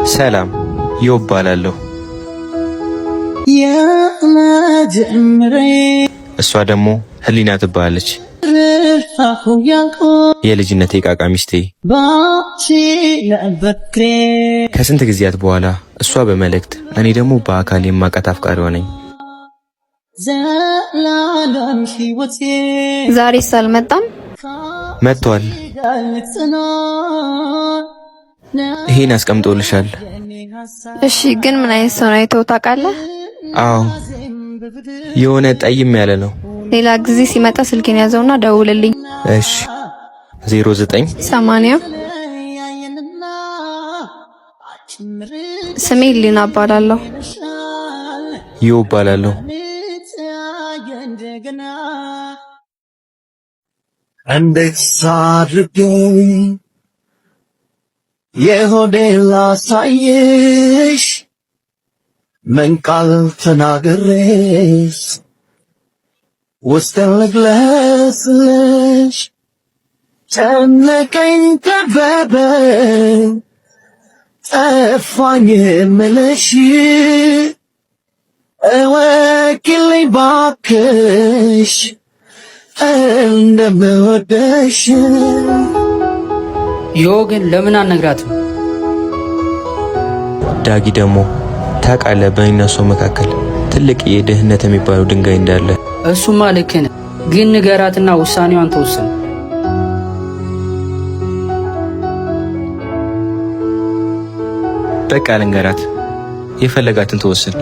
ሰላም ይባላለሁ። እሷ ደግሞ ህሊና ትባላለች። የልጅነቴ ቃቃ ሚስቴ። ከስንት ጊዜያት በኋላ እሷ በመልእክት እኔ ደግሞ በአካል የማውቃት አፍቃሪዋ ነኝ። ዛሬስ አልመጣም? መጥቷል። ይሄን አስቀምጦልሻል። እሺ፣ ግን ምን አይነት ሰው ነው? አይተኸው ታውቃለህ? አዎ፣ የሆነ ጠይም ያለ ነው። ሌላ ጊዜ ሲመጣ ስልኬን ያዘውና ደውልልኝ። እሺ። 0980 ስሜ ሊና እባላለሁ። ይባላለሁ። እንዴት ሳድርጌ የሆዴን ላሳይሽ፣ ምን ቃል ተናግሬስ ውስጤን ልግለጽልሽ? ጨነቀኝ ጠበበኝ ጠፋኝ የምልሽ፣ እወቂልኝ ባክሽ እንደምወደሽ። ግን ለምን አልነግራትም? ዳጊ ደግሞ ታውቃለህ፣ በእኔና እሷ መካከል ትልቅ የድህነት የሚባለው ድንጋይ እንዳለ። እሱማ ልክ ነህ፣ ግን ንገራትና ውሳኔዋን ተወስን። በቃ ልንገራት፣ የፈለጋትን ተወስን።